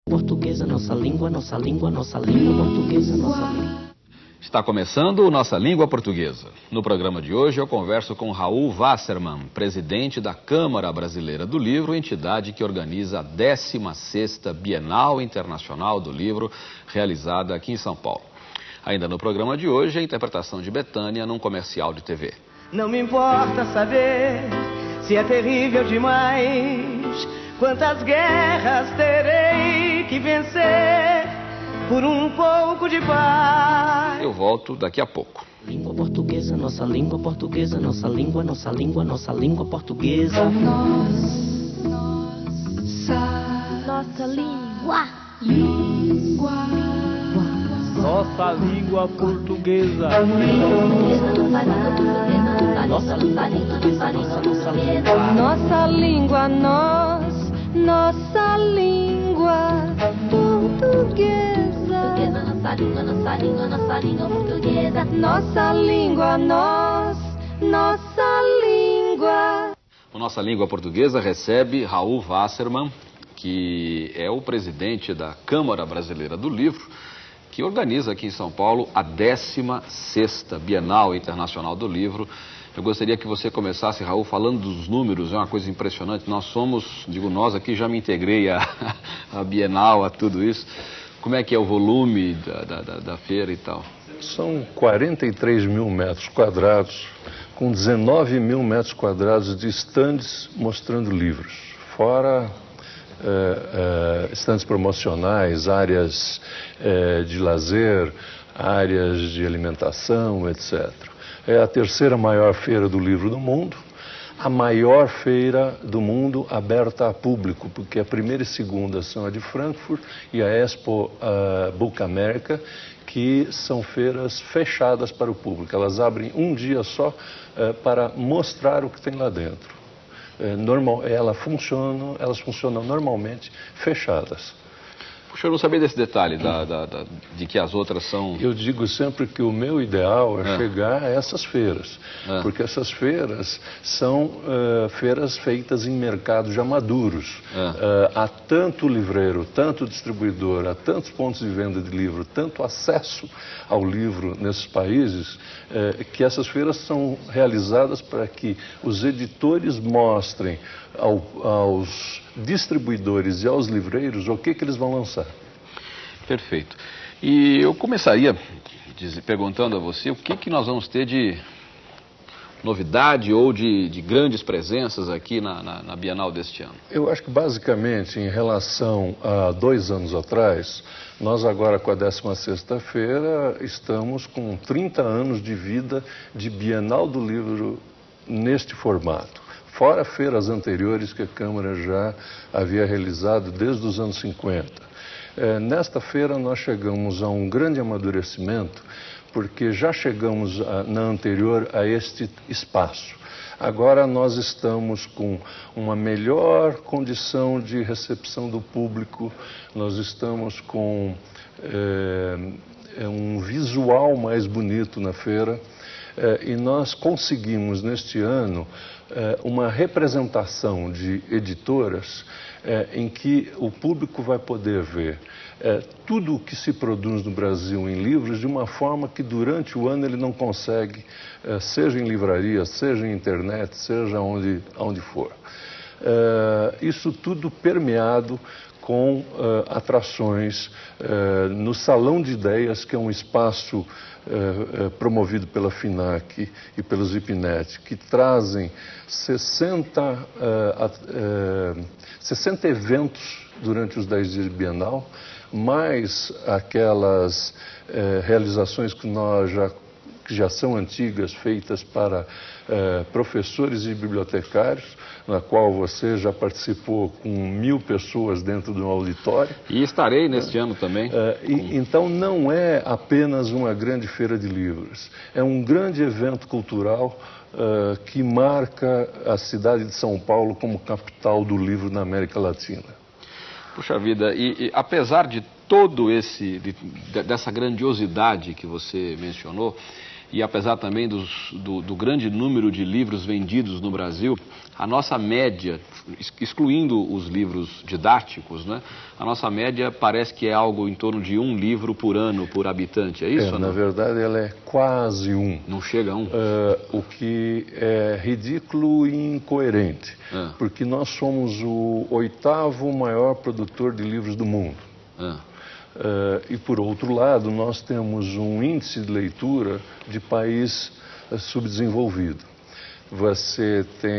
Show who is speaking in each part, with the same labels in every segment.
Speaker 1: Portuguesa, nossa língua, nossa língua, nossa língua portuguesa, nossa língua.
Speaker 2: Está começando o Nossa Língua Portuguesa. No programa de hoje eu converso com Raul Wasserman, presidente da Câmara Brasileira do Livro, entidade que organiza a 16ª Bienal Internacional do Livro, realizada aqui em São Paulo. Ainda no programa de hoje, a interpretação de Bethânia num comercial de TV.
Speaker 3: Não me importa saber se é terrível demais, quantas guerras terei que vencer por um pouco de paz.
Speaker 2: Eu volto daqui a pouco.
Speaker 1: Língua portuguesa, nossa língua portuguesa, nossa língua, nossa língua, nossa língua portuguesa.
Speaker 4: Nossa língua.
Speaker 5: Nossa língua portuguesa.
Speaker 1: Nossa língua portuguesa, nossa língua.
Speaker 4: Nossa língua, nossa língua portuguesa. Nossa língua, nossa língua, nossa língua portuguesa. Nossa língua, nossa língua.
Speaker 2: O Nossa Língua Portuguesa recebe Raul Wasserman, que é o presidente da Câmara Brasileira do Livro, que organiza aqui em São Paulo a 16ª Bienal Internacional do Livro. Eu gostaria que você começasse, Raul, falando dos números. É uma coisa impressionante. Nós somos, digo nós aqui, já me integrei a Bienal, a tudo isso. Como é que é o volume da feira e tal?
Speaker 6: São 43 mil metros quadrados, com 19 mil metros quadrados de estandes mostrando livros, fora estandes promocionais, áreas de lazer, áreas de alimentação, etc. É a terceira maior feira do livro do mundo, a maior feira do mundo aberta a público, porque a primeira e segunda são a de Frankfurt e a Expo Book America, que são feiras fechadas para o público. Elas abrem um dia só para mostrar o que tem lá dentro. Elas funcionam normalmente fechadas.
Speaker 2: Puxa, eu não sabia desse detalhe, de que as outras são...
Speaker 6: Eu digo sempre que o meu ideal é chegar a essas feiras, porque essas feiras são feiras feitas em mercados já maduros. Há tanto livreiro, tanto distribuidor, há tantos pontos de venda de livro, tanto acesso ao livro nesses países, que essas feiras são realizadas para que os editores mostrem aos distribuidores e aos livreiros o que eles vão lançar.
Speaker 2: Perfeito. E eu começaria perguntando a você o que nós vamos ter de novidade ou de grandes presenças aqui na Bienal deste ano.
Speaker 6: Eu acho que basicamente em relação a 2 anos atrás, nós agora com a 16ª feira estamos com 30 anos de vida de Bienal do Livro neste formato. Fora feiras anteriores que a Câmara já havia realizado desde os anos 50. Nesta feira nós chegamos a um grande amadurecimento, porque já chegamos na anterior a este espaço. Agora nós estamos com uma melhor condição de recepção do público, nós estamos com um visual mais bonito na feira. E nós conseguimos neste ano uma representação de editoras em que o público vai poder ver tudo o que se produz no Brasil em livros de uma forma que durante o ano ele não consegue, seja em livraria, seja em internet, seja onde for. Isso tudo permeado com atrações no Salão de Ideias, que é um espaço promovido pela FINAC e pelo Zipnet, que trazem 60 eventos durante os 10 dias de Bienal, mais aquelas realizações que já são antigas, feitas para professores e bibliotecários, na qual você já participou com 1000 pessoas dentro de um auditório.
Speaker 2: E estarei neste ano também.
Speaker 6: Então não é apenas uma grande feira de livros, é um grande evento cultural que marca a cidade de São Paulo como capital do livro na América Latina.
Speaker 2: Puxa vida, e apesar de todo dessa grandiosidade que você mencionou, e apesar também do grande número de livros vendidos no Brasil, a nossa média, excluindo os livros didáticos, né, a nossa média parece que é algo em torno de 1 livro por ano, por habitante, é isso?
Speaker 6: Na verdade, ela é quase 1.
Speaker 2: Não chega a 1?
Speaker 6: O que é ridículo e incoerente, porque nós somos o 8º maior produtor de livros do mundo. E, por outro lado, nós temos um índice de leitura de país subdesenvolvido.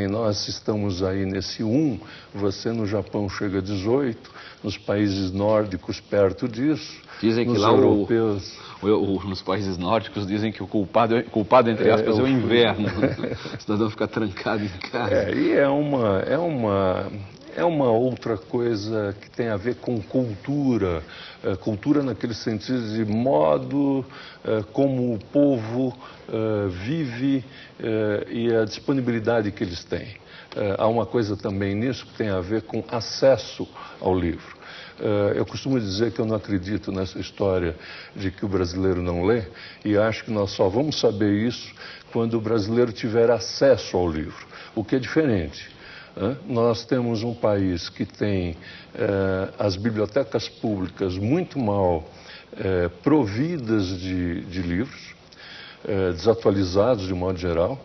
Speaker 6: Nós estamos aí nesse 1, você no Japão chega a 18, nos países nórdicos perto disso.
Speaker 2: Dizem que lá europeus... nos países nórdicos dizem que o culpado entre aspas, é o inverno. O cidadão fica trancado em casa.
Speaker 6: E é uma outra coisa que tem a ver com cultura. Cultura naquele sentido de modo como o povo vive e a disponibilidade que eles têm. Há uma coisa também nisso que tem a ver com acesso ao livro. Eu costumo dizer que eu não acredito nessa história de que o brasileiro não lê, e acho que nós só vamos saber isso quando o brasileiro tiver acesso ao livro, o que é diferente. Nós temos um país que tem as bibliotecas públicas muito mal providas de livros, desatualizados de modo geral,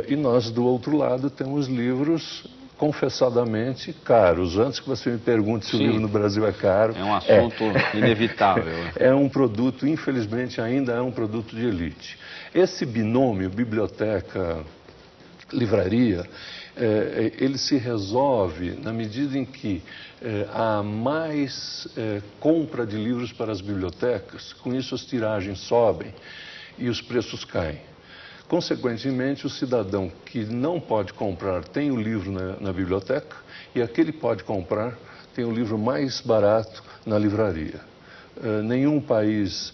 Speaker 6: e nós, do outro lado, temos livros confessadamente caros. Antes que você me pergunte se o livro no Brasil é caro...
Speaker 2: É um assunto inevitável.
Speaker 6: É um produto, infelizmente, ainda é um produto de elite. Esse binômio biblioteca-livraria, ele se resolve na medida em que há mais compra de livros para as bibliotecas, com isso as tiragens sobem e os preços caem. Consequentemente, o cidadão que não pode comprar tem o livro na biblioteca e aquele que pode comprar tem o livro mais barato na livraria. Nenhum país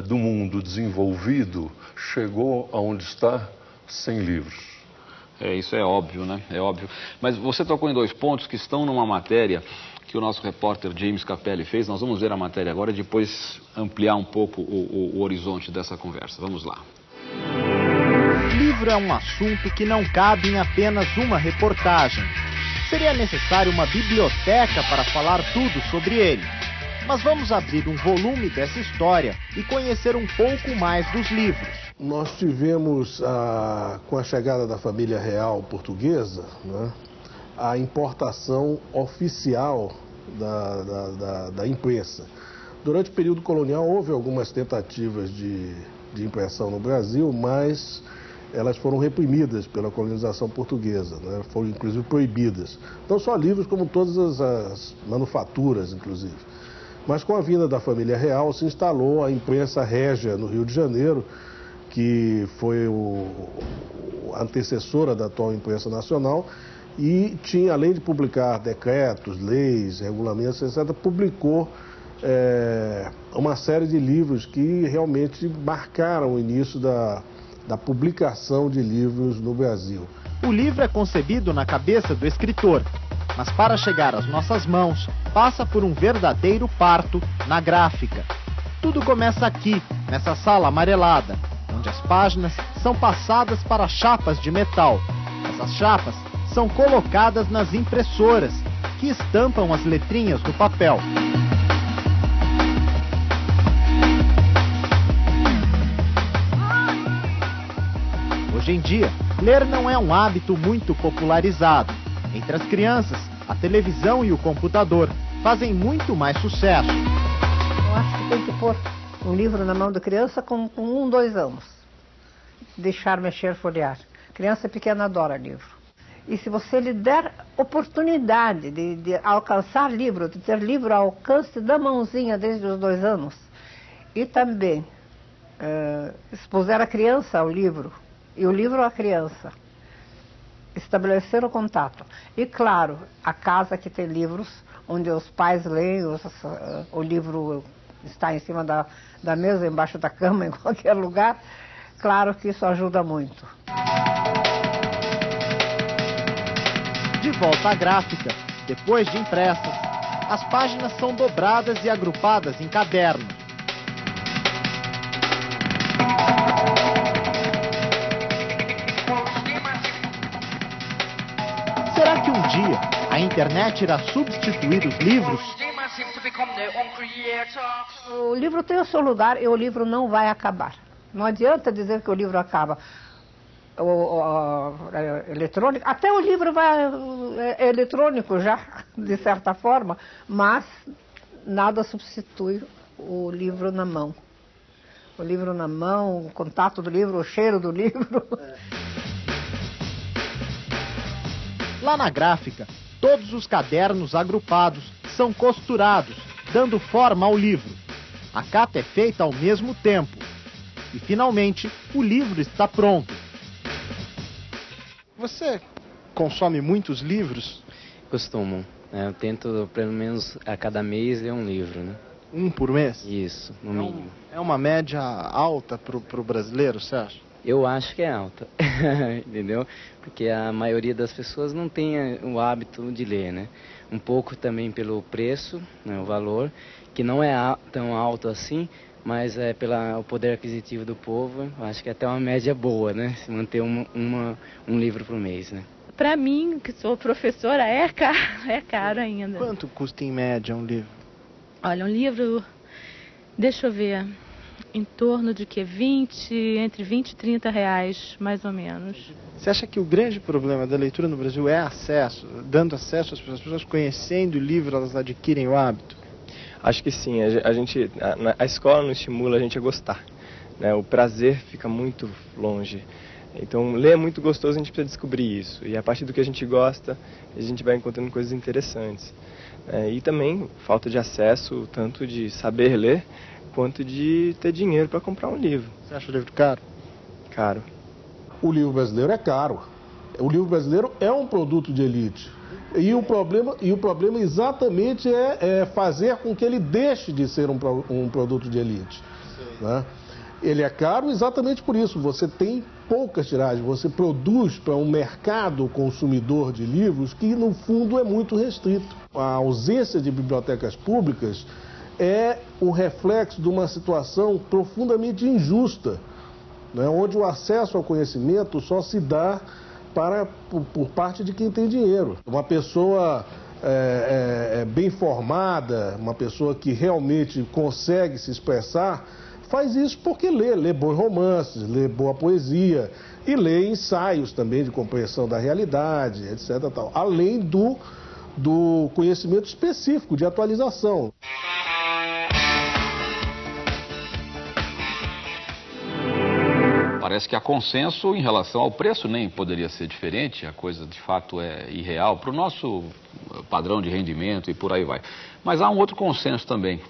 Speaker 6: do mundo desenvolvido chegou aonde está sem livros.
Speaker 2: Isso é óbvio, né? É óbvio. Mas você tocou em 2 pontos que estão numa matéria que o nosso repórter James Capelli fez. Nós vamos ver a matéria agora e depois ampliar um pouco o horizonte dessa conversa. Vamos lá.
Speaker 7: Livro é um assunto que não cabe em apenas uma reportagem. Seria necessário uma biblioteca para falar tudo sobre ele. Mas vamos abrir um volume dessa história e conhecer um pouco mais dos livros.
Speaker 8: Nós tivemos, com a chegada da família real portuguesa, né, a importação oficial da imprensa. Durante o período colonial houve algumas tentativas de impressão no Brasil, mas elas foram reprimidas pela colonização portuguesa, né? Foram inclusive proibidas. Não só livros, como todas as manufaturas, inclusive. Mas com a vinda da família real se instalou a imprensa régia no Rio de Janeiro, que foi a antecessora da atual imprensa nacional, e tinha, além de publicar decretos, leis, regulamentos, etc., publicou uma série de livros que realmente marcaram o início da publicação de livros no Brasil.
Speaker 7: O livro é concebido na cabeça do escritor, mas para chegar às nossas mãos, passa por um verdadeiro parto na gráfica. Tudo começa aqui, nessa sala amarelada, onde as páginas são passadas para chapas de metal. Essas chapas são colocadas nas impressoras, que estampam as letrinhas no papel. Hoje em dia, ler não é um hábito muito popularizado. Entre as crianças, a televisão e o computador fazem muito mais sucesso.
Speaker 9: Eu acho que tem que pôr um livro na mão da criança com 1, 2 anos. Deixar mexer, folhear. Criança pequena adora livro. E se você lhe der oportunidade de alcançar livro, de ter livro ao alcance da mãozinha desde os 2 anos, e também expuser a criança ao livro, e o livro à criança, estabelecer o contato. E claro, a casa que tem livros, onde os pais leem, o livro está em cima da mesa, embaixo da cama, em qualquer lugar, claro que isso ajuda muito.
Speaker 7: De volta à gráfica, depois de impressas, as páginas são dobradas e agrupadas em cadernos. dia a internet irá substituir os livros?
Speaker 9: O livro tem o seu lugar e o livro não vai acabar. Não adianta dizer que o livro acaba. Eletrônico, até o livro é eletrônico já, de certa forma, mas nada substitui o livro na mão. O livro na mão, o contato do livro, o cheiro do livro.
Speaker 7: Lá na gráfica, todos os cadernos agrupados são costurados, dando forma ao livro. A capa é feita ao mesmo tempo. E, finalmente, o livro está pronto. Você consome muitos livros?
Speaker 10: Costumo. Eu tento, pelo menos, a cada mês ler um livro, né?
Speaker 7: Um por mês?
Speaker 10: Isso, no mínimo.
Speaker 7: É uma média alta pro brasileiro, você acha?
Speaker 10: Eu acho que é alta, entendeu? Porque a maioria das pessoas não tem o hábito de ler, né? Um pouco também pelo preço, né, o valor, que não é tão alto assim, mas pelo poder aquisitivo do povo, eu acho que é até uma média boa, né? Se manter um livro por mês, né?
Speaker 11: Para mim, que sou professora, é caro ainda.
Speaker 7: Quanto custa em média um livro?
Speaker 11: Olha, um livro, deixa eu ver, em torno de que entre 20 e 30 reais, mais ou menos.
Speaker 7: Você acha que o grande problema da leitura no Brasil é acesso, dando acesso às pessoas conhecendo o livro, elas adquirem o hábito?
Speaker 12: Acho que sim, a escola não estimula a gente a gostar, né? O prazer fica muito longe. Então, ler é muito gostoso, a gente precisa descobrir isso. E a partir do que a gente gosta, a gente vai encontrando coisas interessantes. E também falta de acesso, tanto de saber ler, quanto de ter dinheiro para comprar um livro.
Speaker 7: Você acha o livro caro?
Speaker 12: Caro.
Speaker 8: O livro brasileiro é caro. O livro brasileiro é um produto de elite. E o problema exatamente é fazer com que ele deixe de ser um produto de elite. Né? Ele é caro exatamente por isso. Você tem poucas tiragens, você produz para um mercado consumidor de livros que, no fundo, é muito restrito. A ausência de bibliotecas públicas é o reflexo de uma situação profundamente injusta, né? Onde o acesso ao conhecimento só se dá por parte de quem tem dinheiro. Uma pessoa bem formada, uma pessoa que realmente consegue se expressar, faz isso porque lê bons romances, lê boa poesia e lê ensaios também de compreensão da realidade, etc. Tal, além do conhecimento específico de atualização.
Speaker 2: Parece que há consenso em relação ao preço, nem poderia ser diferente, a coisa de fato é irreal para o nosso padrão de rendimento e por aí vai. Mas há um outro consenso também,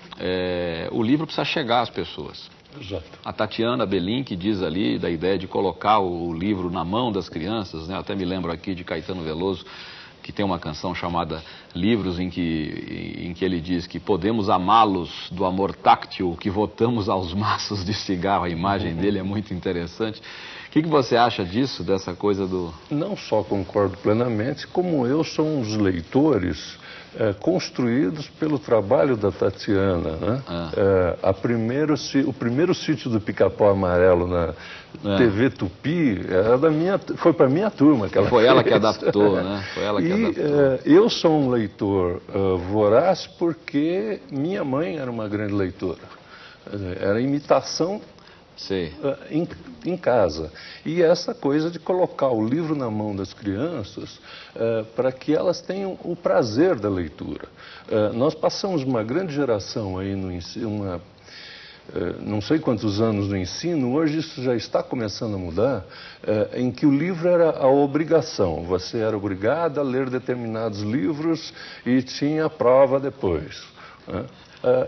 Speaker 2: o livro precisa chegar às pessoas.
Speaker 6: Exato.
Speaker 2: A Tatiana Belin, que diz ali da ideia de colocar o livro na mão das crianças, né? Até me lembro aqui de Caetano Veloso, que tem uma canção chamada Livros, em que ele diz que podemos amá-los do amor táctil que votamos aos maços de cigarro. A imagem dele é muito interessante. O que você acha disso, dessa coisa do...
Speaker 6: Não só concordo plenamente, como eu sou uns leitores construídos pelo trabalho da Tatiana, né? O primeiro sítio do Pica-Pau Amarelo na TV Tupi foi para minha turma.
Speaker 2: Foi ela que adaptou, né? Foi ela que adaptou.
Speaker 6: Eu sou um leitor voraz porque minha mãe era uma grande leitora. Era imitação em casa. E essa coisa de colocar o livro na mão das crianças para que elas tenham o prazer da leitura. Nós passamos uma grande geração aí no ensino, não sei quantos anos no ensino, hoje isso já está começando a mudar, em que o livro era a obrigação. Você era obrigado a ler determinados livros e tinha prova depois, né?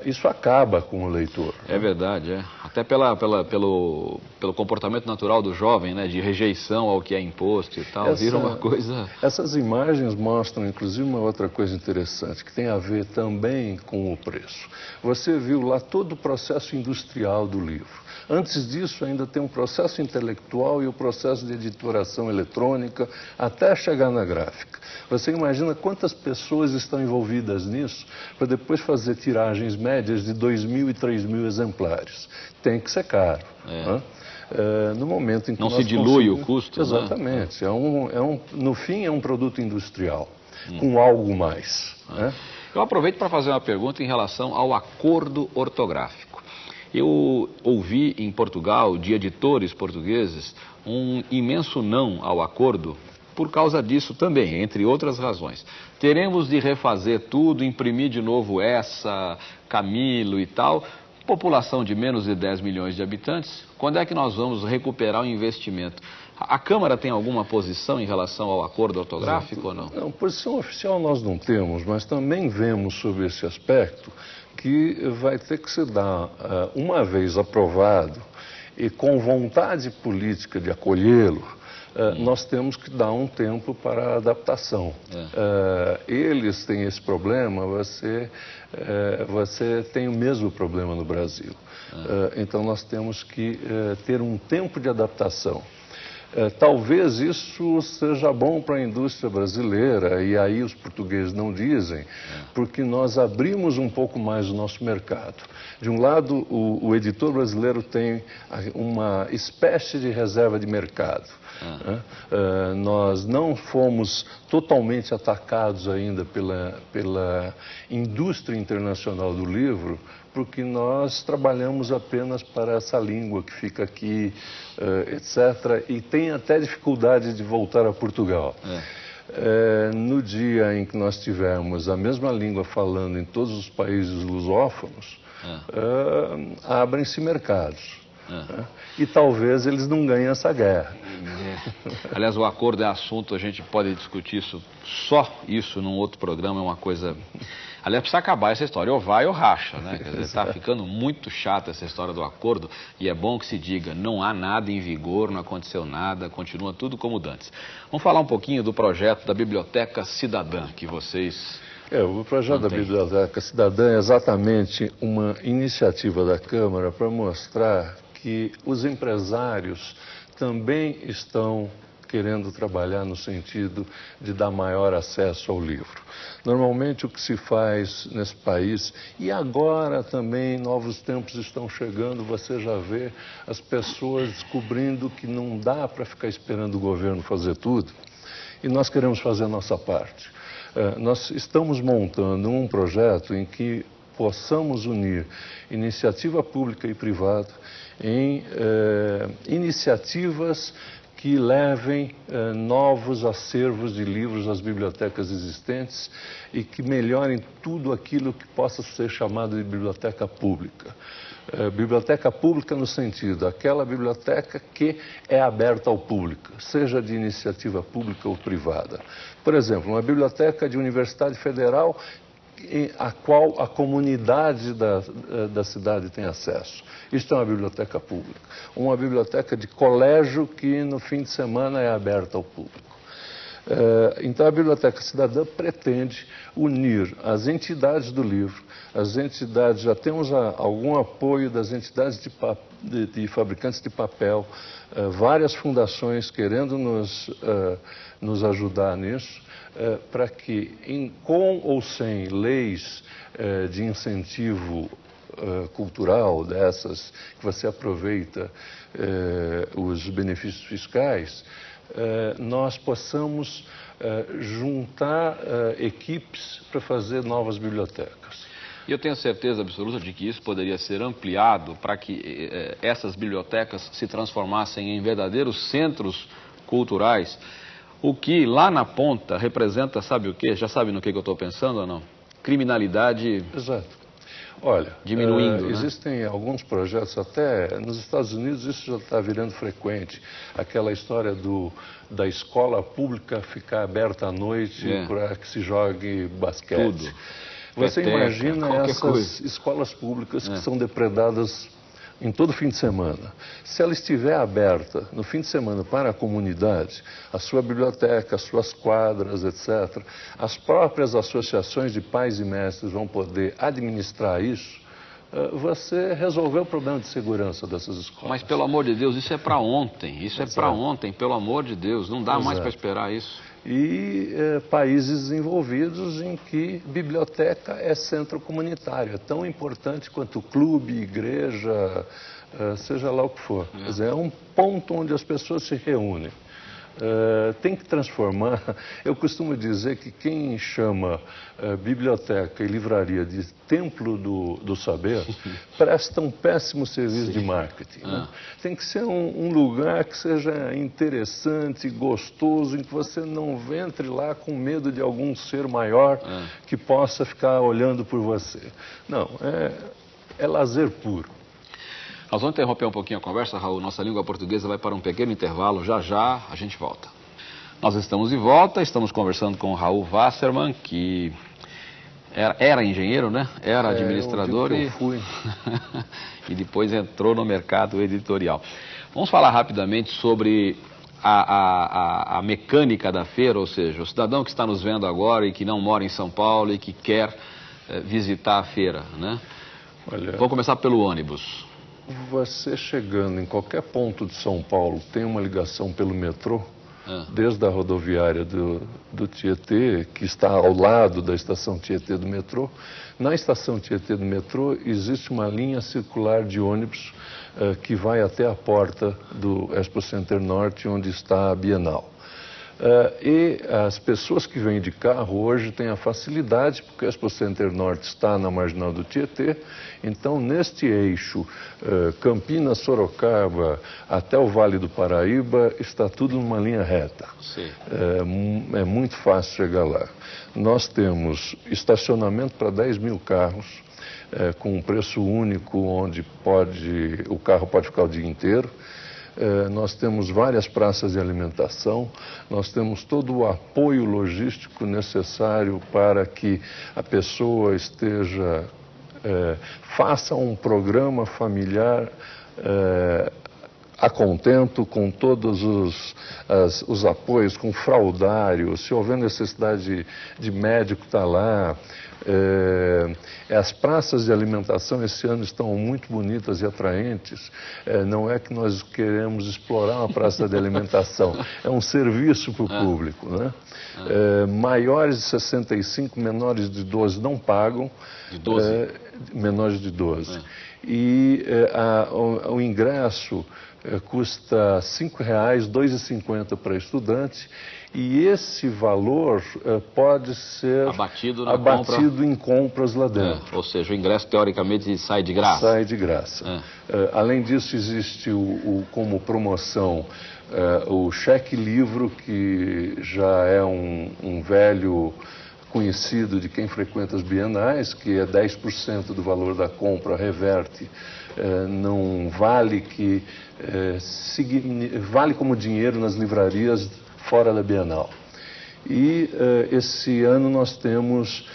Speaker 6: Isso acaba com o leitor.
Speaker 2: É verdade, até pelo comportamento natural do jovem, né, de rejeição ao que é imposto e tal, vira uma coisa...
Speaker 6: Essas imagens mostram, inclusive, uma outra coisa interessante, que tem a ver também com o preço. Você viu lá todo o processo industrial do livro. Antes disso, ainda tem um processo intelectual e o processo de editoração eletrônica, até chegar na gráfica. Você imagina quantas pessoas estão envolvidas nisso para depois fazer tiragens médias de 2.000 e 3.000 exemplares. Tem que ser caro. Né? No momento em que
Speaker 2: não se dilui o custo.
Speaker 6: Exatamente. Né? No fim, é um produto industrial. com algo mais. Né?
Speaker 2: Eu aproveito para fazer uma pergunta em relação ao acordo ortográfico. Eu ouvi em Portugal, de editores portugueses, um imenso não ao acordo por causa disso também, entre outras razões. Teremos de refazer tudo, imprimir de novo essa, Camilo e tal. População de menos de 10 milhões de habitantes, quando é que nós vamos recuperar o investimento? A Câmara tem alguma posição em relação ao acordo ortográfico ou não?
Speaker 6: Não, posição oficial nós não temos, mas também vemos sobre esse aspecto que vai ter que se dar, uma vez aprovado e com vontade política de acolhê-lo, nós temos que dar um tempo para a adaptação. Eles têm esse problema, você tem o mesmo problema no Brasil. Então nós temos que ter um tempo de adaptação. Talvez isso seja bom para a indústria brasileira, e aí os portugueses não dizem, porque nós abrimos um pouco mais o nosso mercado. De um lado, o editor brasileiro tem uma espécie de reserva de mercado. Nós não fomos totalmente atacados ainda pela indústria internacional do livro, porque nós trabalhamos apenas para essa língua que fica aqui, etc., e tem até dificuldade de voltar a Portugal. No dia em que nós tivermos a mesma língua falando em todos os países lusófonos, abrem-se mercados. E talvez eles não ganhem essa guerra.
Speaker 2: Aliás, o acordo é assunto, a gente pode discutir isso num outro programa, é uma coisa... Aliás, precisa acabar essa história, ou vai ou racha, né? Quer dizer, está ficando muito chata essa história do acordo, e é bom que se diga, não há nada em vigor, não aconteceu nada, continua tudo como dantes. Vamos falar um pouquinho do projeto da Biblioteca Cidadã, que vocês...
Speaker 6: O projeto da Biblioteca Cidadã é exatamente uma iniciativa da Câmara para mostrar que os empresários também estão querendo trabalhar no sentido de dar maior acesso ao livro. Normalmente o que se faz nesse país, e agora também novos tempos estão chegando, você já vê as pessoas descobrindo que não dá para ficar esperando o governo fazer tudo, e nós queremos fazer a nossa parte. Nós estamos montando um projeto em que possamos unir iniciativa pública e privada em iniciativas que levem novos acervos de livros às bibliotecas existentes e que melhorem tudo aquilo que possa ser chamado de biblioteca pública. Biblioteca pública no sentido, aquela biblioteca que é aberta ao público, seja de iniciativa pública ou privada. Por exemplo, uma biblioteca de Universidade Federal a qual a comunidade da cidade tem acesso. Isto é uma biblioteca pública. Uma biblioteca de colégio que no fim de semana é aberta ao público. Então a Biblioteca Cidadã pretende unir as entidades do livro, as entidades, já temos algum apoio das entidades de fabricantes de papel, várias fundações querendo nos ajudar nisso, para que, com ou sem leis de incentivo cultural dessas, que você aproveita os benefícios fiscais, nós possamos juntar equipes para fazer novas bibliotecas.
Speaker 2: E eu tenho certeza absoluta de que isso poderia ser ampliado para que essas bibliotecas se transformassem em verdadeiros centros culturais, o que lá na ponta representa, sabe o quê? Já sabe no que eu estou pensando ou não? Criminalidade.
Speaker 6: Exato. Olha,
Speaker 2: diminuindo,
Speaker 6: existem alguns projetos, até nos Estados Unidos isso já está virando frequente, aquela história da escola pública ficar aberta à noite para que se jogue basquete.
Speaker 2: Tudo.
Speaker 6: Você imagina essas escolas públicas que são depredadas em todo fim de semana. Se ela estiver aberta no fim de semana para a comunidade, a sua biblioteca, as suas quadras, etc., as próprias associações de pais e mestres vão poder administrar isso, você resolveu o problema de segurança dessas escolas.
Speaker 2: Mas, pelo amor de Deus, isso é para ontem. Isso é para ontem, pelo amor de Deus. Não dá mais para esperar isso.
Speaker 6: E países desenvolvidos em que biblioteca é centro comunitário, é tão importante quanto clube, igreja, seja lá o que for. Quer dizer, é um ponto onde as pessoas se reúnem. Tem que transformar. Eu costumo dizer que quem chama biblioteca e livraria de templo do saber presta um péssimo serviço de marketing. Né? Tem que ser um lugar que seja interessante, gostoso, em que você não entre lá com medo de algum ser maior que possa ficar olhando por você. Não, é lazer puro.
Speaker 2: Nós vamos interromper um pouquinho a conversa, Raul. Nossa língua portuguesa vai para um pequeno intervalo. Já já a gente volta. Nós estamos de volta, estamos conversando com o Raul Wasserman, que era engenheiro, né? Era administrador
Speaker 6: eu fui.
Speaker 2: E depois entrou no mercado editorial. Vamos falar rapidamente sobre a mecânica da feira, ou seja, o cidadão que está nos vendo agora e que não mora em São Paulo e que quer visitar a feira, né?
Speaker 6: Olha,
Speaker 2: vou começar pelo ônibus.
Speaker 6: Você chegando em qualquer ponto de São Paulo, tem uma ligação pelo metrô, desde a rodoviária do Tietê, que está ao lado da estação Tietê do metrô. Na estação Tietê do metrô existe uma linha circular de ônibus que vai até a porta do Expo Center Norte, onde está a Bienal. E as pessoas que vêm de carro hoje têm a facilidade, porque o Expo Center Norte está na marginal do Tietê, então neste eixo Campinas-Sorocaba até o Vale do Paraíba está tudo numa linha reta. É muito fácil chegar lá. Nós temos estacionamento para 10 mil carros, com um preço único, onde o carro pode ficar o dia inteiro. Nós temos várias praças de alimentação, nós temos todo o apoio logístico necessário para que a pessoa faça um programa familiar a contento, com todos os apoios, com fraudário, se houver necessidade de médico, está lá. As praças de alimentação esse ano estão muito bonitas e atraentes. Não é que nós queremos explorar uma praça de alimentação, é um serviço para o público, né? Maiores de 65, menores de 12 não pagam.
Speaker 2: De 12?
Speaker 6: Menores de 12. E o ingresso custa R$ 5,00, R$ 2,50 para estudante, e esse valor pode ser abatido em compras lá dentro.
Speaker 2: Ou seja, o ingresso teoricamente sai de graça.
Speaker 6: Sai de graça. Além disso, existe como promoção o cheque-livro, que já é um velho conhecido de quem frequenta as bienais, que é 10% do valor da compra reverte, não vale vale como dinheiro nas livrarias fora da Bienal. E esse ano nós temos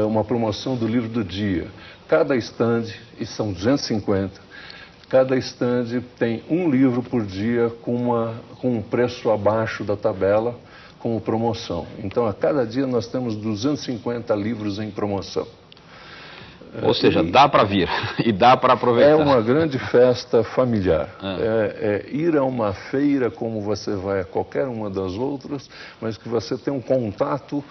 Speaker 6: uma promoção do livro do dia. Cada estande, e são 250, cada estande tem um livro por dia com um preço abaixo da tabela, como promoção. Então, a cada dia nós temos 250 livros em promoção.
Speaker 2: Ou seja, dá para vir e dá para aproveitar.
Speaker 6: É uma grande festa familiar. Ir a uma feira como você vai a qualquer uma das outras, mas que você tem um contato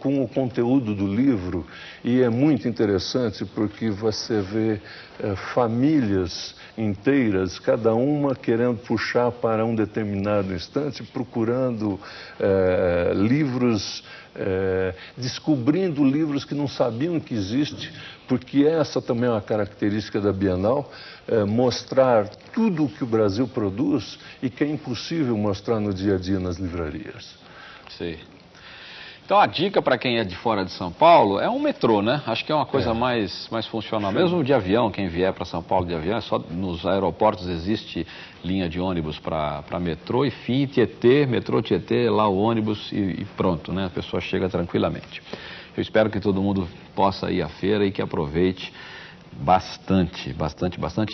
Speaker 6: com o conteúdo do livro. E é muito interessante porque você vê famílias inteiras, cada uma querendo puxar para um determinado instante, procurando livros, descobrindo livros que não sabiam que existe, porque essa também é uma característica da Bienal, mostrar tudo o que o Brasil produz e que é impossível mostrar no dia a dia nas livrarias.
Speaker 2: Sim. Então a dica para quem é de fora de São Paulo é um metrô, né? Acho que é uma coisa mais funcional. Mesmo de avião, quem vier para São Paulo de avião, só nos aeroportos existe linha de ônibus para metrô, e FII, Tietê, metrô Tietê, lá o ônibus e pronto, né? A pessoa chega tranquilamente. Eu espero que todo mundo possa ir à feira e que aproveite bastante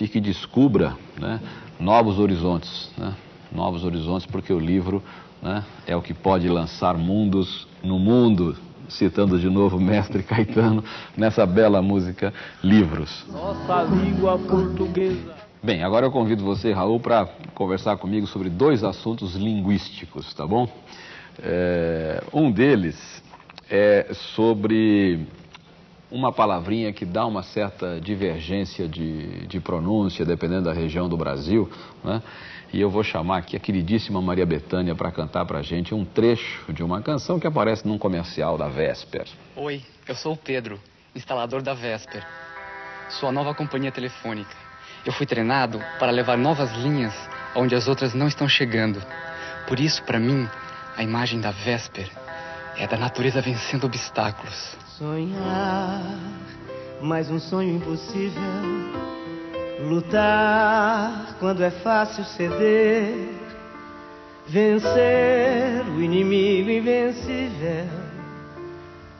Speaker 2: e que descubra, né, novos horizontes, né? Novos horizontes, porque o livro, né, é o que pode lançar mundos no mundo, citando de novo o mestre Caetano nessa bela música Livros.
Speaker 5: Nossa língua portuguesa.
Speaker 2: Bem, agora eu convido você, Raul, para conversar comigo sobre dois assuntos linguísticos, tá bom? Um deles é sobre uma palavrinha que dá uma certa divergência de pronúncia, dependendo da região do Brasil, né? E eu vou chamar aqui a queridíssima Maria Bethânia para cantar para a gente um trecho de uma canção que aparece num comercial da Vesper.
Speaker 13: Oi, eu sou o Pedro, instalador da Vesper, sua nova companhia telefônica. Eu fui treinado para levar novas linhas onde as outras não estão chegando. Por isso, para mim, a imagem da Vesper é da natureza vencendo obstáculos.
Speaker 3: Sonhar, mais um sonho impossível. Lutar quando é fácil ceder. Vencer o inimigo invencível.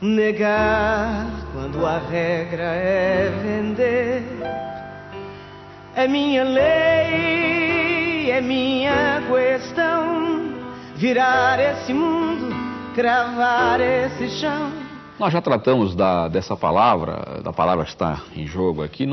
Speaker 3: Negar quando a regra é vender. É minha lei, é minha questão. Virar esse mundo, cravar esse chão.
Speaker 2: Nós já tratamos dessa palavra, da palavra que está em jogo aqui,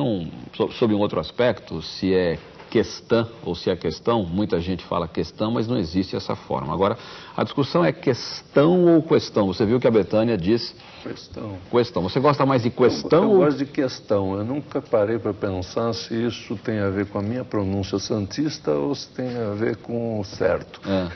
Speaker 2: sob um outro aspecto, se é questão ou se é questão. Muita gente fala questão, mas não existe essa forma. Agora, a discussão é questão ou questão. Você viu que a Bethânia disse...
Speaker 6: Questão.
Speaker 2: Questão. Você gosta mais de questão?
Speaker 6: Eu gosto de questão. Eu nunca parei para pensar se isso tem a ver com a minha pronúncia santista ou se tem a ver com o certo.
Speaker 2: É.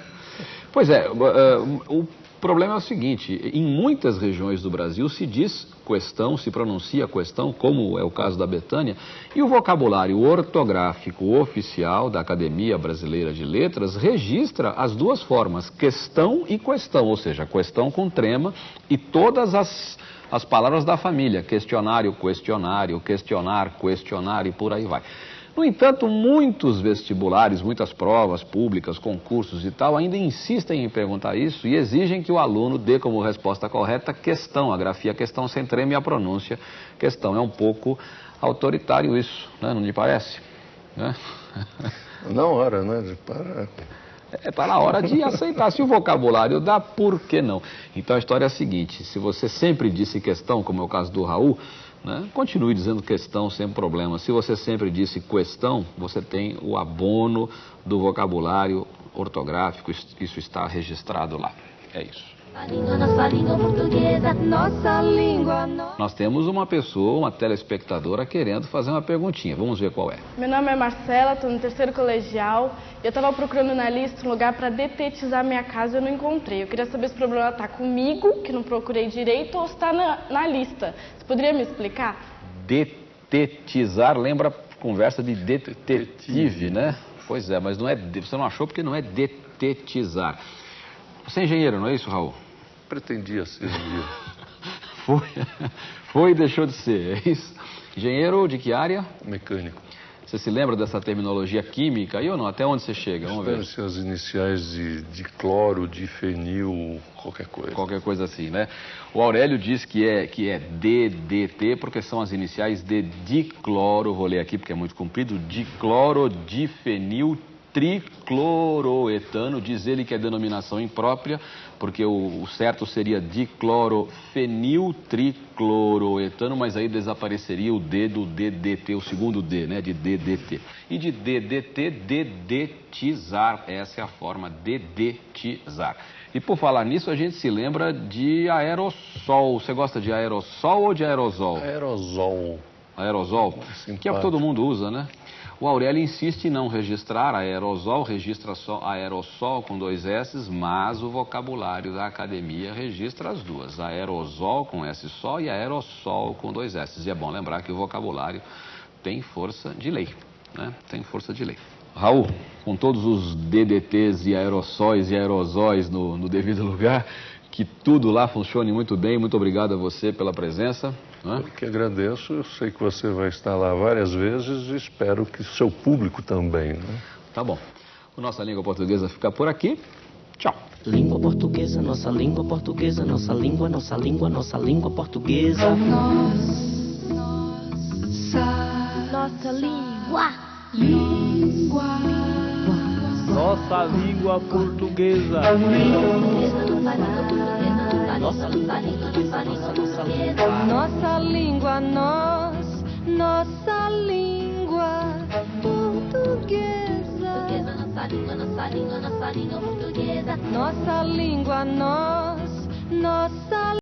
Speaker 2: Pois é, o problema é o seguinte, em muitas regiões do Brasil se diz questão, se pronuncia questão, como é o caso da Bethânia, e o vocabulário ortográfico oficial da Academia Brasileira de Letras registra as duas formas, questão e questão, ou seja, questão com trema e todas as palavras da família, questionário, questionário, questionar, questionar e por aí vai. No entanto, muitos vestibulares, muitas provas públicas, concursos e tal, ainda insistem em perguntar isso e exigem que o aluno dê como resposta correta questão, a grafia questão sem trema e a pronúncia questão. É um pouco autoritário isso, né? Não lhe parece? Né?
Speaker 6: Na hora, né, de parar.
Speaker 2: Está na hora de aceitar. Se o vocabulário dá, por que não? Então a história é a seguinte, se você sempre disse questão, como é o caso do Raul, né, continue dizendo questão sem problema. Se você sempre disse questão, você tem o abono do vocabulário ortográfico, isso está registrado lá. É isso.
Speaker 4: Nossa língua portuguesa, nossa língua.
Speaker 2: Nós temos uma pessoa, uma telespectadora, querendo fazer uma perguntinha. Vamos ver qual é.
Speaker 14: Meu nome é Marcela, estou no 3º colegial. Eu estava procurando na lista um lugar para detetizar minha casa e eu não encontrei. Eu queria saber se o problema está comigo, que não procurei direito, ou se está na lista. Você poderia me explicar?
Speaker 2: Detetizar lembra conversa de detetive, né? Pois é, mas não é, você não achou porque não é detetizar. Você é engenheiro, não é isso, Raul?
Speaker 6: Pretendia ser engenheiro.
Speaker 2: Foi e deixou de ser, é isso? Engenheiro de que área?
Speaker 6: Mecânico.
Speaker 2: Você se lembra dessa terminologia química aí ou não? Até onde você chega? Vamos ver.
Speaker 6: Devem ser as iniciais de cloro, de fenil, qualquer coisa.
Speaker 2: Qualquer coisa assim, né? O Aurélio diz que é DDT, porque são as iniciais de dicloro, vou ler aqui porque é muito comprido, diclorodifenil tricloroetano, diz ele que é denominação imprópria, porque o certo seria diclorofeniltricloroetano, mas aí desapareceria o D do DDT, o segundo D, né, de DDT. E de DDT, dedetizar, essa é a forma, dedetizar. E por falar nisso, a gente se lembra de aerossol. Você gosta de aerossol ou de aerosol?
Speaker 6: Aerosol.
Speaker 2: Aerosol, que é o que todo mundo usa, né? O Aurélio insiste em não registrar aerosol, registra só aerossol com 2 S, mas o vocabulário da academia registra as duas, aerosol com S só e aerossol com 2 S. E é bom lembrar que o vocabulário tem força de lei, né? Tem força de lei. Raul, com todos os DDTs e aerossóis e aerosóis no devido lugar, que tudo lá funcione muito bem. Muito obrigado a você pela presença.
Speaker 6: Eu que agradeço, eu sei que você vai estar lá várias vezes e espero que o seu público também, né?
Speaker 2: Tá bom. O Nossa Língua Portuguesa fica por aqui. Tchau.
Speaker 1: Língua portuguesa, nossa língua portuguesa, nossa língua, nossa língua, nossa língua portuguesa.
Speaker 4: Nossa língua.
Speaker 5: Nossa língua portuguesa.
Speaker 4: Nossa língua, nossa língua, nossa língua portuguesa. Nossa língua, nossa língua, nossa língua portuguesa. Nossa língua, nossa